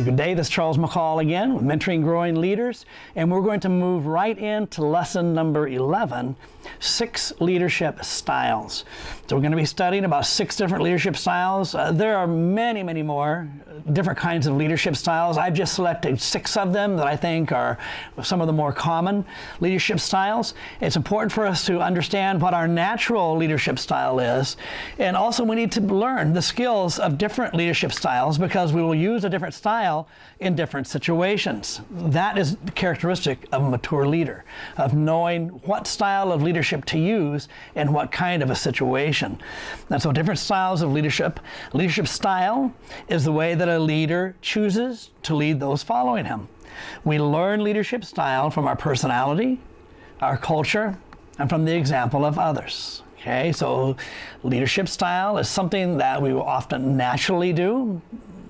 Good day, this is Charles McCall again with Mentoring Growing Leaders, and we're going to move right into lesson number 11, 6 leadership styles. So we're going to be studying about 6 different leadership styles. There are many, many more different kinds of leadership styles. I've just selected 6 of them that I think are some of the more common leadership styles. It's important for us to understand what our natural leadership style is, and also we need to learn the skills of different leadership styles because we will use a different style in different situations. That is the characteristic of a mature leader, of knowing what style of leadership to use in what kind of a situation. And so different styles of leadership. Leadership style is the way that a leader chooses to lead those following him. We learn leadership style from our personality, our culture, and from the example of others. Okay, so leadership style is something that we will often naturally do,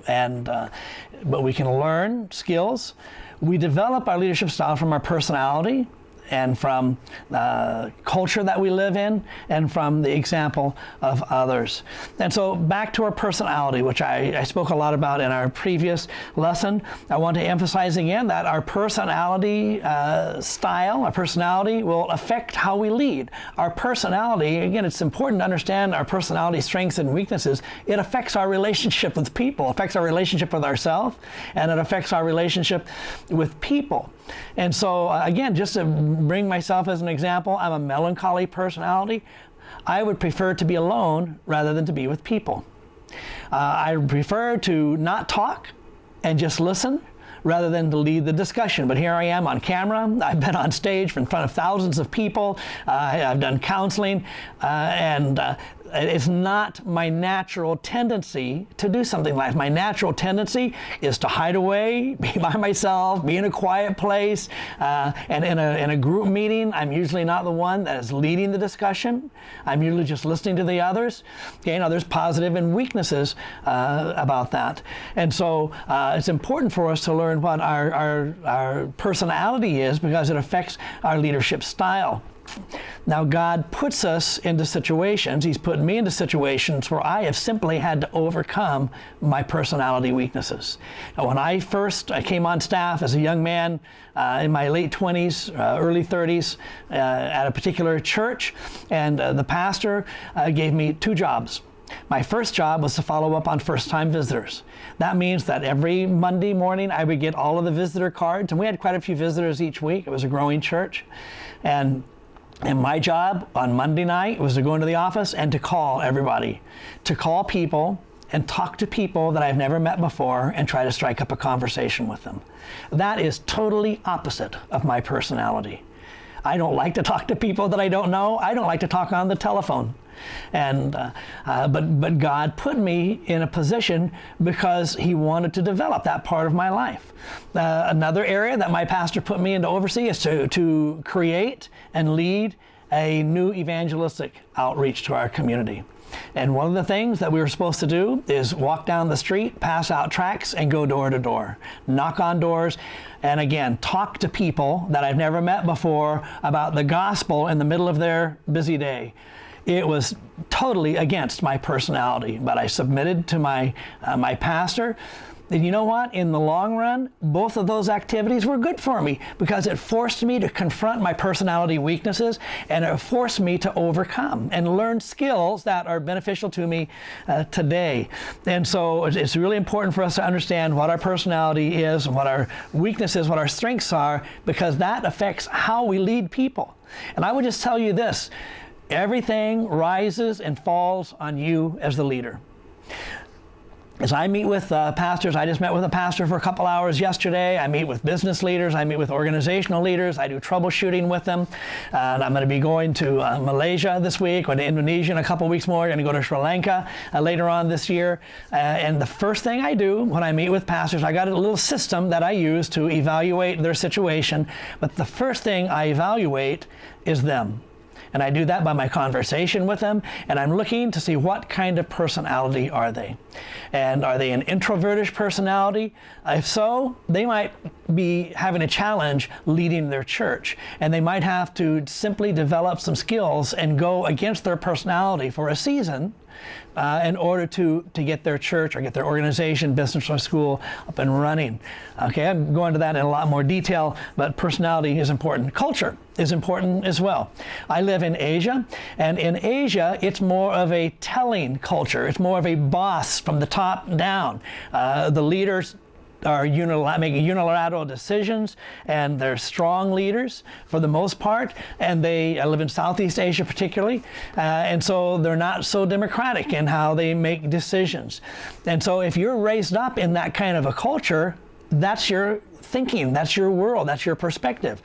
but we can learn skills. We develop our leadership style from our personality and from the culture that we live in and from the example of others. And so back to our personality, which I spoke a lot about in our previous lesson. I want to emphasize again that our personality style, our personality will affect how we lead. Our personality, again, it's important to understand our personality strengths and weaknesses. It affects our relationship with people, affects our relationship with ourselves, and it affects our relationship with people. And so again, just to bring myself as an example, I'm a melancholy personality. I would prefer to be alone rather than to be with people. I prefer to not talk and just listen rather than to lead the discussion. But here I am on camera. I've been on stage in front of thousands of people. I've done counseling, and it's not my natural tendency to do something like that. My natural tendency is to hide away, be by myself, be in a quiet place, and in a group meeting, I'm usually not the one that is leading the discussion. I'm usually just listening to the others. Okay, now there's positive and weaknesses about that. And so it's important for us to learn what our personality is because it affects our leadership style. Now, God puts us into situations, He's put me into situations where I have simply had to overcome my personality weaknesses. Now, when I came on staff as a young man in my late 20s, early 30s at a particular church, and the pastor gave me 2 jobs. My first job was to follow up on first-time visitors. That means that every Monday morning I would get all of the visitor cards, and we had quite a few visitors each week. It was a growing church. And my job on Monday night was to go into the office and to call everybody, to call people and talk to people that I've never met before and try to strike up a conversation with them. That is totally opposite of my personality. I don't like to talk to people that I don't know. I don't like to talk on the telephone. And but God put me in a position because He wanted to develop that part of my life. Another area that my pastor put me in to oversee is to create and lead a new evangelistic outreach to our community. And one of the things that we were supposed to do is walk down the street, pass out tracts, and go door to door, knock on doors, and again, talk to people that I've never met before about the gospel in the middle of their busy day. It was totally against my personality, but I submitted to my pastor. And you know what? In the long run, both of those activities were good for me because it forced me to confront my personality weaknesses, and it forced me to overcome and learn skills that are beneficial to me today. And so it's really important for us to understand what our personality is and what our weaknesses, what our strengths are, because that affects how we lead people. And I would just tell you this. Everything rises and falls on you as the leader. As I meet with pastors, I just met with a pastor for a couple hours yesterday. I meet with business leaders. I meet with organizational leaders. I do troubleshooting with them. And I'm going to be going to Malaysia this week, going to Indonesia in a couple weeks more. I'm going to go to Sri Lanka later on this year. And the first thing I do when I meet with pastors, I got a little system that I use to evaluate their situation. But the first thing I evaluate is them. And I do that by my conversation with them, and I'm looking to see what kind of personality are they. And are they an introvertish personality? If so, they might be having a challenge leading their church, and they might have to simply develop some skills and go against their personality for a season in order to get their church or get their organization, business, or school up and running. Okay, I'm going to that in a lot more detail, but personality is important. Culture is important as well. I live in Asia, and in Asia, it's more of a telling culture. It's more of a boss from the top down. The leaders are making unilateral decisions, and they're strong leaders for the most part, and I live in Southeast Asia particularly, and so they're not so democratic in how they make decisions. And so if you're raised up in that kind of a culture, that's your thinking, that's your world, that's your perspective.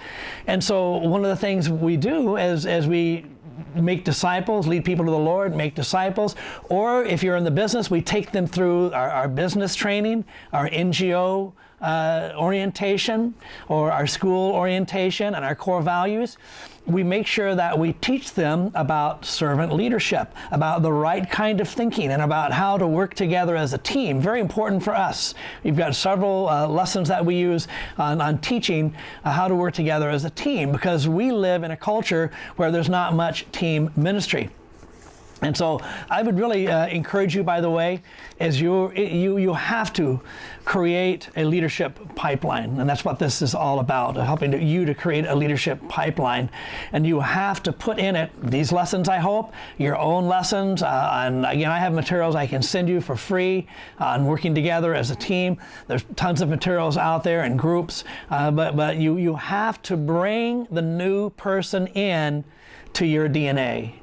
And so one of the things we do as we make disciples, lead people to the Lord, make disciples, or if you're in the business, we take them through our business training, our NGO orientation, or our school orientation and our core values. We make sure that we teach them about servant leadership, about the right kind of thinking, and about how to work together as a team. Very important for us. We've got several lessons that we use on teaching how to work together as a team, because we live in a culture where there's not much team ministry. And so I would really encourage you, by the way, as you have to create a leadership pipeline. And that's what this is all about, helping you to create a leadership pipeline. And you have to put in it these lessons, I hope, your own lessons. And again, I have materials I can send you for free on working together as a team. There's tons of materials out there in groups. But you have to bring the new person in to your DNA,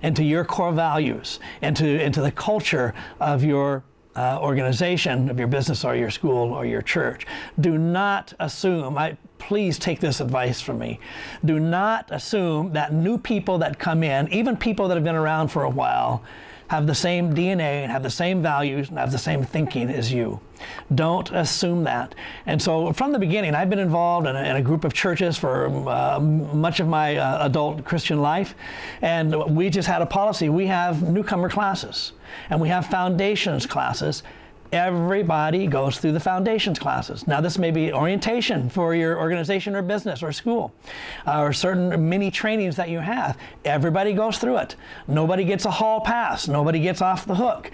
into your core values, into the culture of your organization, of your business or your school or your church. Do not assume, please take this advice from me, do not assume that new people that come in, even people that have been around for a while, have the same DNA and have the same values and have the same thinking as you. Don't assume that. And so from the beginning, I've been involved in a group of churches for much of my adult Christian life. And we just had a policy. We have newcomer classes and we have foundations classes. Everybody goes through the foundations classes. Now, this may be orientation for your organization or business or school, or certain mini trainings that you have. Everybody goes through it. Nobody gets a hall pass. Nobody gets off the hook.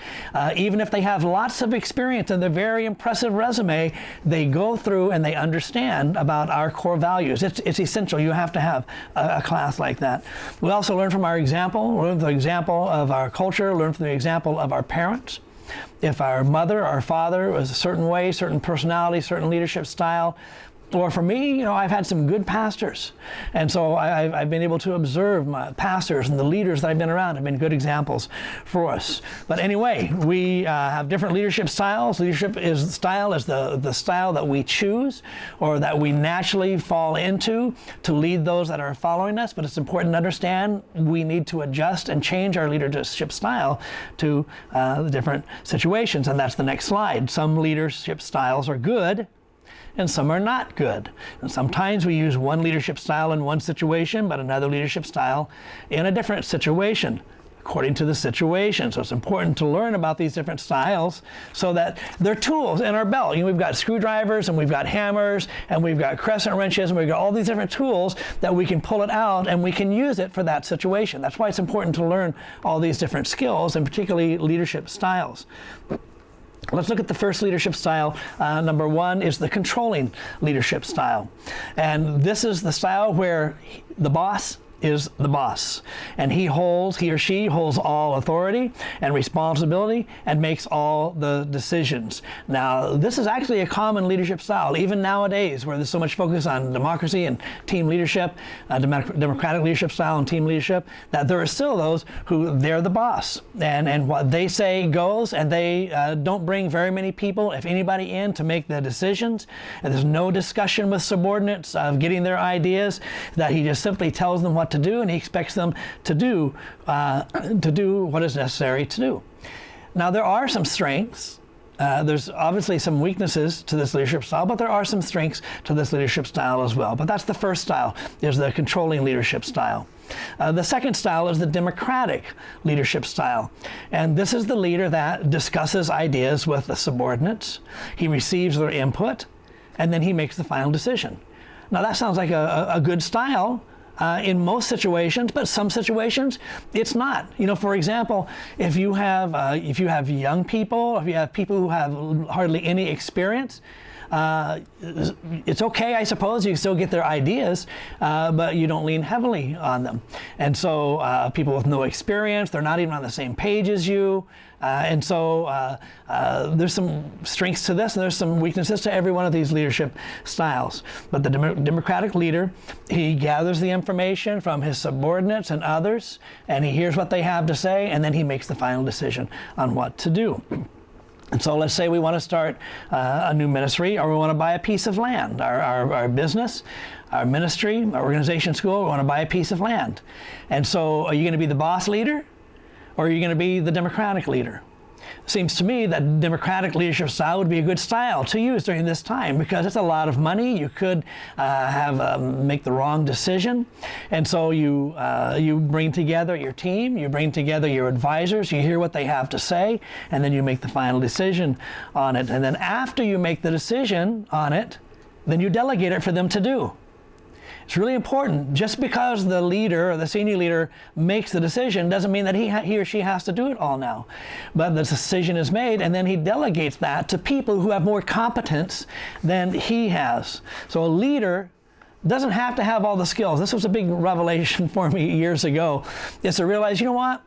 Even if they have lots of experience and a very impressive resume, they go through and they understand about our core values. It's essential. You have to have a class like that. We also learn from our example, learn from the example of our culture, learn from the example of our parents. If our mother or father was a certain way, certain personality, certain leadership style, or for me, I've had some good pastors. And so I've been able to observe my pastors, and the leaders that I've been around have been good examples for us. But anyway, we have different leadership styles. Leadership is the style that we choose or that we naturally fall into to lead those that are following us. But it's important to understand we need to adjust and change our leadership style to the different situations. And that's the next slide. Some leadership styles are good, and some are not good. And sometimes we use one leadership style in one situation, but another leadership style in a different situation, according to the situation. So it's important to learn about these different styles so that they're tools in our belt. We've got screwdrivers, and we've got hammers, and we've got crescent wrenches, and we've got all these different tools that we can pull it out, and we can use it for that situation. That's why it's important to learn all these different skills, and particularly leadership styles. Let's look at the first leadership style. Number one is the controlling leadership style. And this is the style where the boss is the boss, and he or she holds all authority and responsibility and makes all the decisions. Now, this is actually a common leadership style, even nowadays, where there's so much focus on democracy and team leadership, democratic leadership style and team leadership, that there are still those who they're the boss, and what they say goes, and they don't bring very many people, if anybody, in to make the decisions, and there's no discussion with subordinates of getting their ideas, that he just simply tells them what to do, and he expects them to do what is necessary to do. Now, there are some strengths. There's obviously some weaknesses to this leadership style, but there are some strengths to this leadership style as well. But that's the first style, is the controlling leadership style. The second style is the democratic leadership style. And this is the leader that discusses ideas with the subordinates. He receives their input, and then he makes the final decision. Now, that sounds like a good style, in most situations, but some situations it's not. You know, for example, if you have young people, if you have people who have hardly any experience, it's okay, I suppose. You still get their ideas, but you don't lean heavily on them. And so people with no experience, they're not even on the same page as you. And so there's some strengths to this, and there's some weaknesses to every one of these leadership styles. But the democratic leader, he gathers the information from his subordinates and others, and he hears what they have to say, and then he makes the final decision on what to do. And so let's say we want to start a new ministry, or we want to buy a piece of land. Our business, our ministry, our organization, school, we want to buy a piece of land. And so are you going to be the boss leader, or are you going to be the democratic leader? Seems to me that democratic leadership style would be a good style to use during this time, because it's a lot of money. You could make the wrong decision, and so you bring together your team, you bring together your advisors, you hear what they have to say, and then you make the final decision on it. And then after you make the decision on it, then you delegate it for them to do. It's really important. Just because the leader or the senior leader makes the decision doesn't mean that he or she has to do it all now. But the decision is made, and then he delegates that to people who have more competence than he has. So a leader doesn't have to have all the skills. This was a big revelation for me years ago, is to realize, you know what?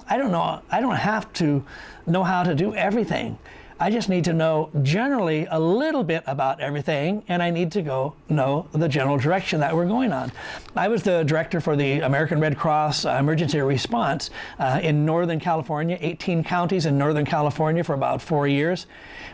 I don't have to know how to do everything. I just need to know generally a little bit about everything, and I need to know the general direction that we're going on. I was the director for the American Red Cross emergency response in Northern California, 18 counties in Northern California for about 4 years.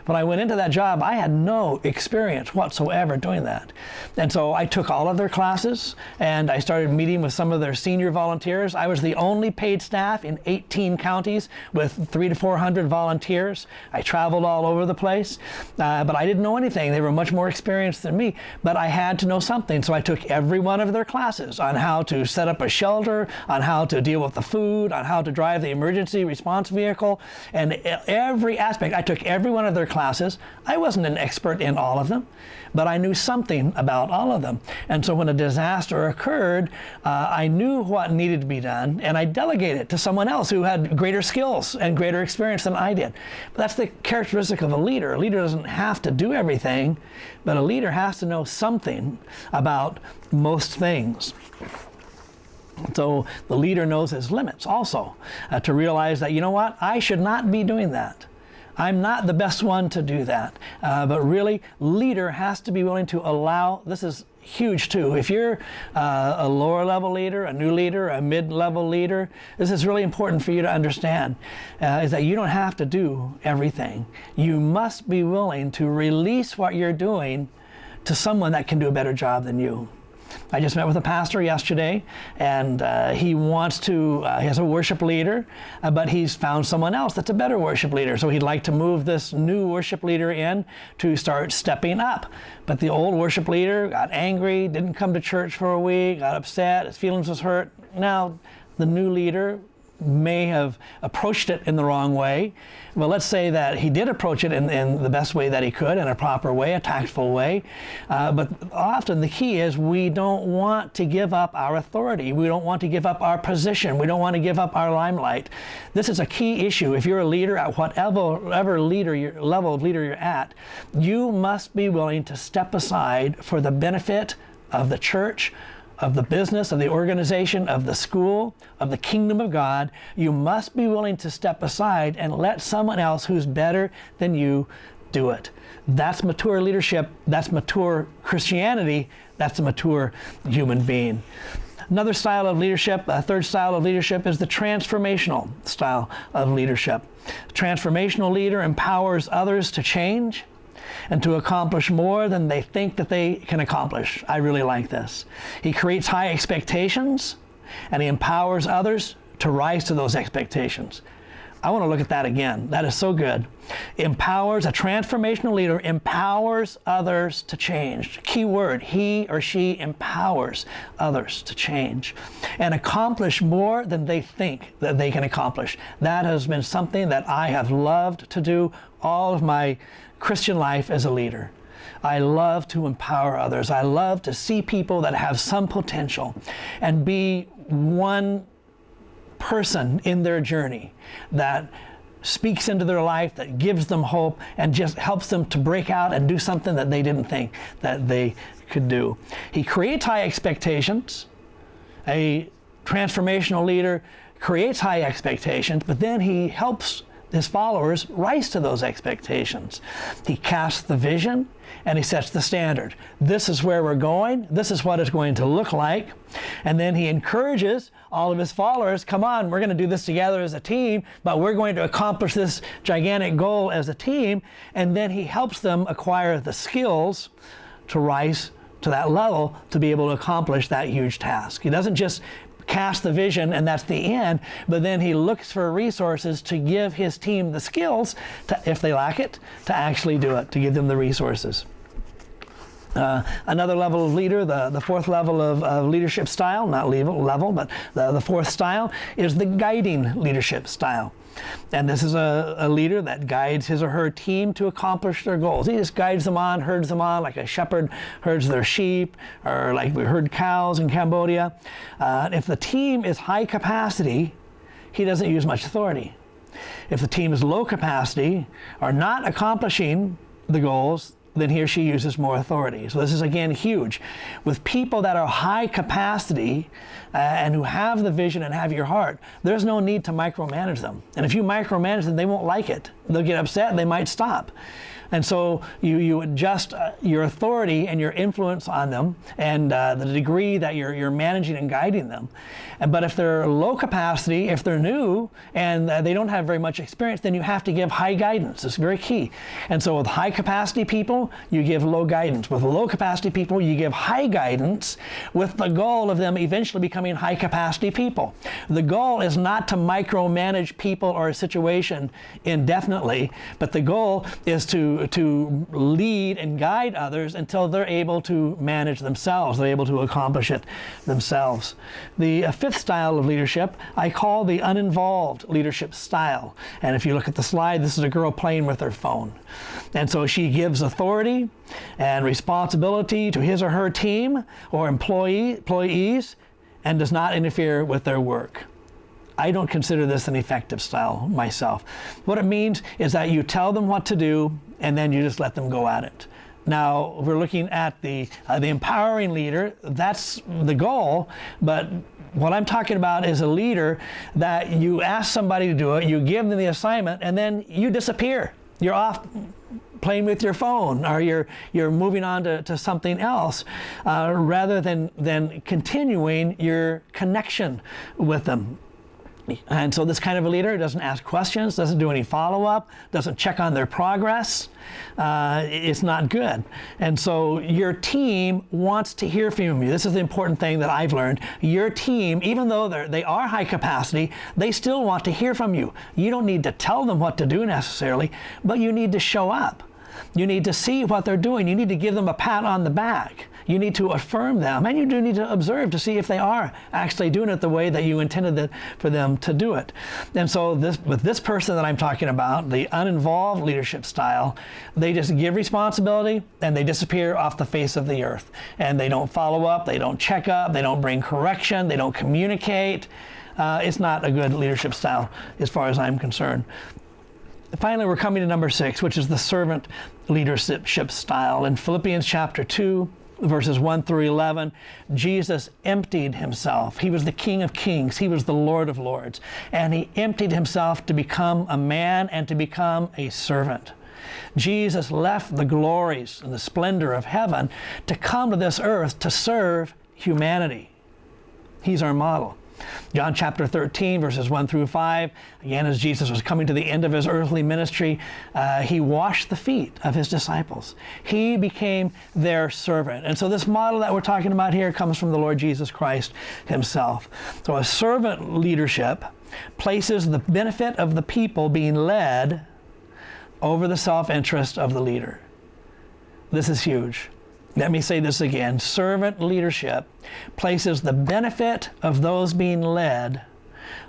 When I went into that job, I had no experience whatsoever doing that. And so I took all of their classes, and I started meeting with some of their senior volunteers. I was the only paid staff in 18 counties with 300 to 400 volunteers. I traveled all over the place, but I didn't know anything. They were much more experienced than me, but I had to know something. So I took every one of their classes on how to set up a shelter, on how to deal with the food, on how to drive the emergency response vehicle, and every aspect. I took every one of their classes. I wasn't an expert in all of them, but I knew something about all of them. And so when a disaster occurred, I knew what needed to be done, and I delegated it to someone else who had greater skills and greater experience than I did. But that's the characteristic of a leader. A leader doesn't have to do everything, but a leader has to know something about most things. So the leader knows his limits also, to realize that, you know what, I should not be doing that. I'm not the best one to do that. But really, leader has to be willing to allow, this is huge too. If you're a lower level leader, a new leader, a mid-level leader, this is really important for you to understand, is that you don't have to do everything. You must be willing to release what you're doing to someone that can do a better job than you. I just met with a pastor yesterday, and he has a worship leader, but he's found someone else that's a better worship leader. So he'd like to move this new worship leader in to start stepping up. But the old worship leader got angry, didn't come to church for a week, got upset, his feelings was hurt. Now the new leader may have approached it in the wrong way. Well, let's say that he did approach it in the best way that he could, in a proper way, a tactful way. But often the key is we don't want to give up our authority. We don't want to give up our position. We don't want to give up our limelight. This is a key issue. If you're a leader at whatever level of leader you're at, you must be willing to step aside for the benefit of the church, of the business, of the organization, of the school, of the kingdom of God. You must be willing to step aside and let someone else who's better than you do it. That's mature leadership. That's mature Christianity. That's a mature human being. Another style of leadership, a third style of leadership, is the transformational style of leadership. The transformational leader empowers others to change and to accomplish more than they think that they can accomplish. I really like this. He creates high expectations, and he empowers others to rise to those expectations. I want to look at that again. That is so good. A transformational leader empowers others to change. Key word, he or she empowers others to change and accomplish more than they think that they can accomplish. That has been something that I have loved to do all of my Christian life as a leader. I love to empower others. I love to see people that have some potential and be one person in their journey that speaks into their life, that gives them hope, and just helps them to break out and do something that they didn't think that they could do. He creates high expectations. A transformational leader creates high expectations, but then he helps his followers rise to those expectations. He casts the vision and he sets the standard. This is where we're going. This is what it's going to look like. And then he encourages all of his followers, come on, we're going to do this together as a team, but we're going to accomplish this gigantic goal as a team. And then he helps them acquire the skills to rise to that level to be able to accomplish that huge task. He doesn't just cast the vision and that's the end, but then he looks for resources to give his team the skills, to, if they lack it, to actually do it, to give them the resources. Another level of leader, the fourth level of leadership style, not level, but the fourth style is the guiding leadership style. And this is a leader that guides his or her team to accomplish their goals. He just guides them on, herds them on, like a shepherd herds their sheep, or like we herd cows in Cambodia. If the team is high capacity, he doesn't use much authority. If the team is low capacity or not accomplishing the goals, then he or she uses more authority. So this is, again, huge. With people that are high capacity and who have the vision and have your heart, there's no need to micromanage them. And if you micromanage them, they won't like it. They'll get upset and they might stop. And so you adjust your authority and your influence on them and the degree that you're managing and guiding them. But if they're low capacity, if they're new and they don't have very much experience, then you have to give high guidance. It's very key. And so with high capacity people, you give low guidance. With low capacity people, you give high guidance with the goal of them eventually becoming high capacity people. The goal is not to micromanage people or a situation indefinitely, but the goal is to lead and guide others until they're able to manage themselves. They're able to accomplish it themselves. The fifth style of leadership I call the uninvolved leadership style. And if you look at the slide, this is a girl playing with her phone. And so she gives authority and responsibility to his or her team or employees and does not interfere with their work. I don't consider this an effective style myself. What it means is that you tell them what to do and then you just let them go at it. Now, we're looking at the empowering leader. That's the goal, but what I'm talking about is a leader that you ask somebody to do it, you give them the assignment, and then you disappear. You're off playing with your phone, or you're moving on to something else, rather than continuing your connection with them. And so this kind of a leader doesn't ask questions, doesn't do any follow-up, doesn't check on their progress. It's not good. And so your team wants to hear from you. This is the important thing that I've learned. Your team, even though they are high capacity, they still want to hear from you. You don't need to tell them what to do necessarily, but you need to show up. You need to see what they're doing. You need to give them a pat on the back. You need to affirm them, and you do need to observe to see if they are actually doing it the way that you intended for them to do it. And so with this person that I'm talking about, the uninvolved leadership style, they just give responsibility and they disappear off the face of the earth. And they don't follow up, they don't check up, they don't bring correction, they don't communicate. It's not a good leadership style as far as I'm concerned. Finally, we're coming to number 6, which is the servant leadership style. In Philippians chapter 2, verses 1 through 11, Jesus emptied himself. He was the King of Kings. He was the Lord of Lords. And he emptied himself to become a man and to become a servant. Jesus left the glories and the splendor of heaven to come to this earth to serve humanity. He's our model. John chapter 13, verses 1 through 5, again, as Jesus was coming to the end of his earthly ministry, he washed the feet of his disciples. He became their servant. And so this model that we're talking about here comes from the Lord Jesus Christ himself. So a servant leadership places the benefit of the people being led over the self-interest of the leader. This is huge. Let me say this again. Servant leadership places the benefit of those being led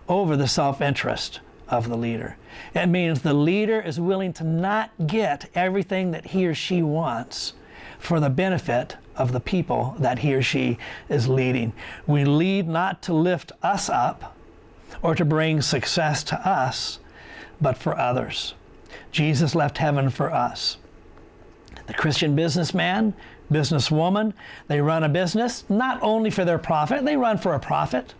over the self-interest of the leader. It means the leader is willing to not get everything that he or she wants for the benefit of the people that he or she is leading. We lead not to lift us up or to bring success to us, but for others. Jesus left heaven for us. The Christian businessman, businesswoman, they run a business not only for their profit, they run for a profit.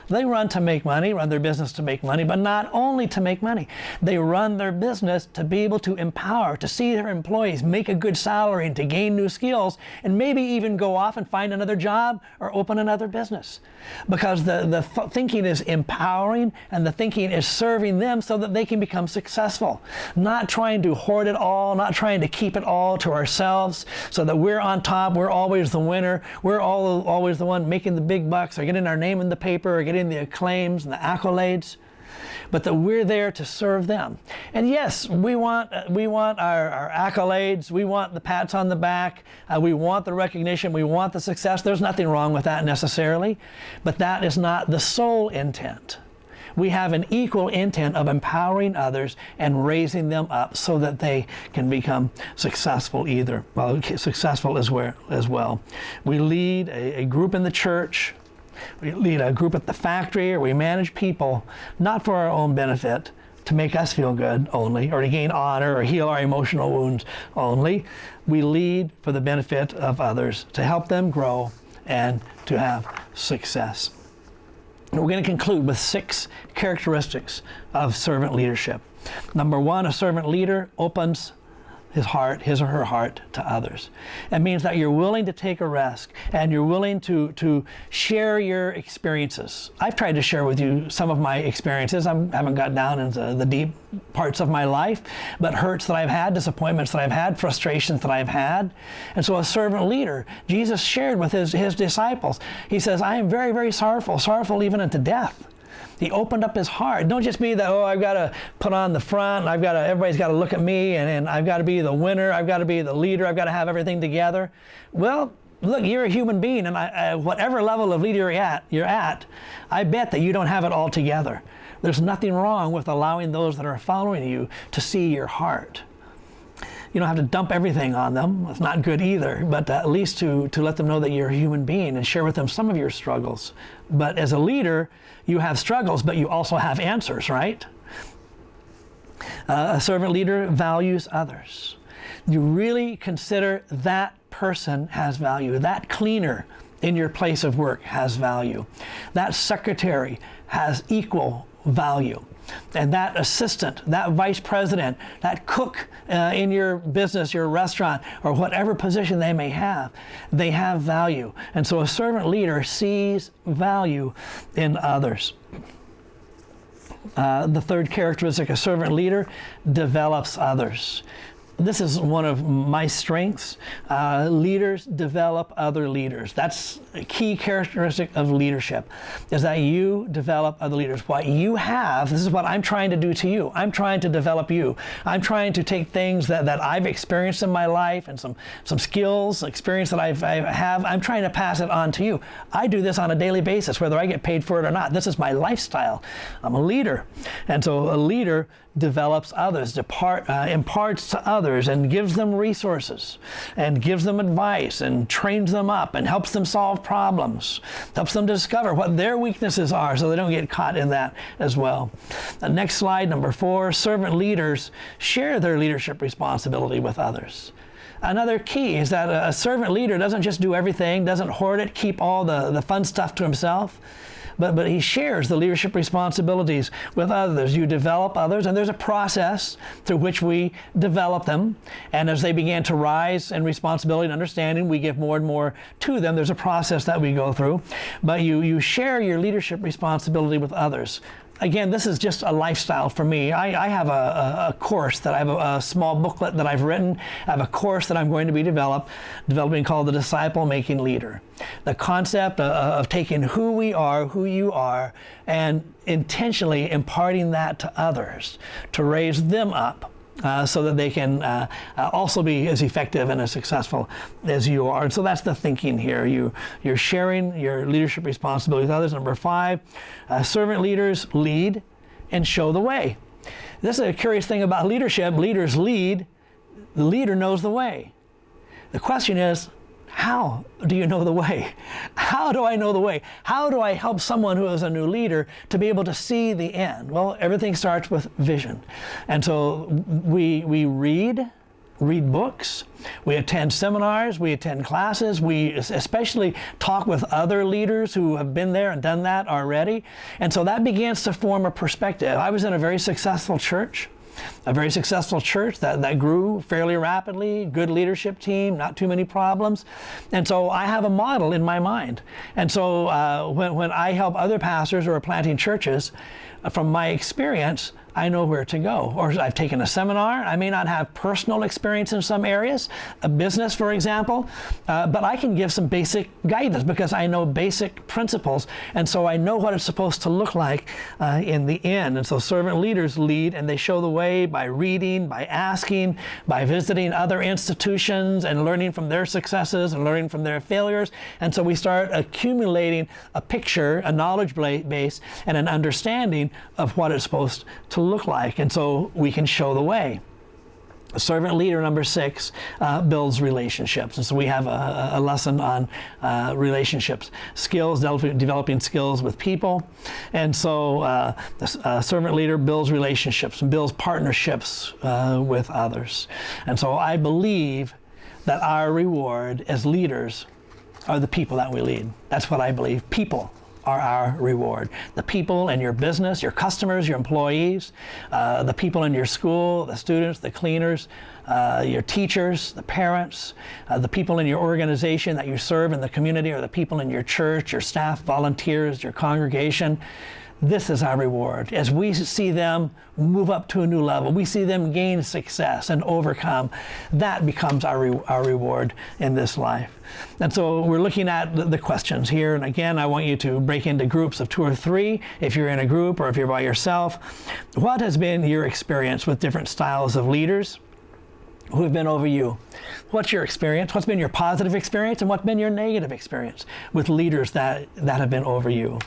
They run to make money, run their business to make money, but not only to make money. They run their business to be able to empower, to see their employees make a good salary and to gain new skills and maybe even go off and find another job or open another business. Because the thinking is empowering and the thinking is serving them so that they can become successful. Not trying to hoard it all, not trying to keep it all to ourselves so that we're on top, we're always the winner, we're always the one making the big bucks or getting our name in the paper or getting the acclaims and the accolades, but that we're there to serve them. And yes, we want our accolades, we want the pats on the back, we want the recognition, we want the success. There's nothing wrong with that necessarily, but that is not the sole intent. We have an equal intent of empowering others and raising them up so that they can become successful successful as well. We lead a group in the church. We lead a group at the factory, or we manage people, not for our own benefit, to make us feel good only, or to gain honor or heal our emotional wounds only. We lead for the benefit of others, to help them grow and to have success. We're going to conclude with 6 characteristics of servant leadership. Number 1, a servant leader opens his or her heart to others. It means that you're willing to take a risk and you're willing to share your experiences. I've tried to share with you some of my experiences. I haven't got down into the deep parts of my life, but hurts that I've had, disappointments that I've had, frustrations that I've had. And so a servant leader, Jesus shared with his disciples. He says, I am very, very sorrowful even unto death. He opened up his heart. Don't just be that, I've got to put on the front, everybody's got to look at me, and I've got to be the winner, I've got to be the leader, I've got to have everything together. Well, look, you're a human being, and whatever level of leader you're at, I bet that you don't have it all together. There's nothing wrong with allowing those that are following you to see your heart. You don't have to dump everything on them. It's not good either, but at least to let them know that you're a human being and share with them some of your struggles. But as a leader, you have struggles, but you also have answers, right? A servant leader values others. You really consider that person has value. That cleaner in your place of work has value. That secretary has equal value. And that assistant, that vice president, that cook in your business, your restaurant, or whatever position they may have, they have value. And so a servant leader sees value in others. The third characteristic, a servant leader develops others. This is one of my strengths. Leaders develop other leaders. That's a key characteristic of leadership, is that you develop other leaders. What you have, this is what I'm trying to do to you. I'm trying to develop you. I'm trying to take things that I've experienced in my life and some skills, experience that I have. I'm trying to pass it on to you. I do this on a daily basis, whether I get paid for it or not. This is my lifestyle. I'm a leader. And so a leader develops others, imparts to others, and gives them resources, and gives them advice, and trains them up, and helps them solve problems, helps them discover what their weaknesses are so they don't get caught in that as well. The next slide, number 4, servant leaders share their leadership responsibility with others. Another key is that a servant leader doesn't just do everything, doesn't hoard it, keep all the fun stuff to himself. But he shares the leadership responsibilities with others. You develop others, and there's a process through which we develop them. And as they begin to rise in responsibility and understanding, we give more and more to them. There's a process that we go through. But you share your leadership responsibility with others. Again, this is just a lifestyle for me. I have a course that I have a small booklet that I've written. I have a course that I'm going to be developing called the Disciple Making Leader. The concept of taking who we are, who you are, and intentionally imparting that to others to raise them up. So that they can also be as effective and as successful as you are. And so that's the thinking here. You're sharing your leadership responsibility with others. Number 5, servant leaders lead and show the way. This is a curious thing about leadership. Leaders lead. The leader knows the way. The question is, how do you know the way? How do I know the way? How do I help someone who is a new leader to be able to see the end? Well, everything starts with vision. And so we read books, we attend seminars, we attend classes, we especially talk with other leaders who have been there and done that already. And so that begins to form a perspective. I was in a very successful church that grew fairly rapidly, good leadership team, not too many problems. And so I have a model in my mind. And so when I help other pastors who are planting churches, from my experience, I know where to go. Or I've taken a seminar. I may not have personal experience in some areas, a business, for example, but I can give some basic guidance because I know basic principles. And so I know what it's supposed to look like in the end. And so servant leaders lead, and they show the way by reading, by asking, by visiting other institutions and learning from their successes and learning from their failures. And so we start accumulating a picture, a knowledge base, and an understanding of what it's supposed to look like, and so we can show the way. Servant leader number 6 builds relationships, and so we have a lesson on relationships, skills, developing skills with people. And so the servant leader builds relationships and builds partnerships with others. And so I believe that our reward as leaders are the people that we lead. That's what I believe. People are our reward. The people in your business, your customers, your employees, the people in your school, the students, the cleaners, your teachers, the parents, the people in your organization that you serve in the community, or the people in your church, your staff, volunteers, your congregation. This is our reward. As we see them move up to a new level, we see them gain success and overcome, that becomes our reward in this life. And so we're looking at the questions here. And again, I want you to break into groups of 2 or 3 if you're in a group or if you're by yourself. What has been your experience with different styles of leaders who have been over you? What's your experience? What's been your positive experience, and what's been your negative experience with leaders that have been over you?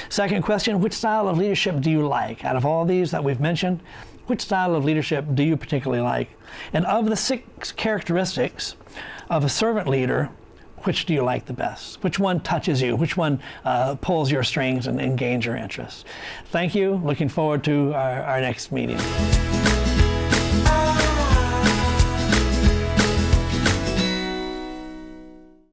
Second question, which style of leadership do you like? Out of all these that we've mentioned, which style of leadership do you particularly like? And of the 6 characteristics of a servant leader, which do you like the best? Which one touches you? Which one pulls your strings and gains your interest? Thank you. Looking forward to our next meeting.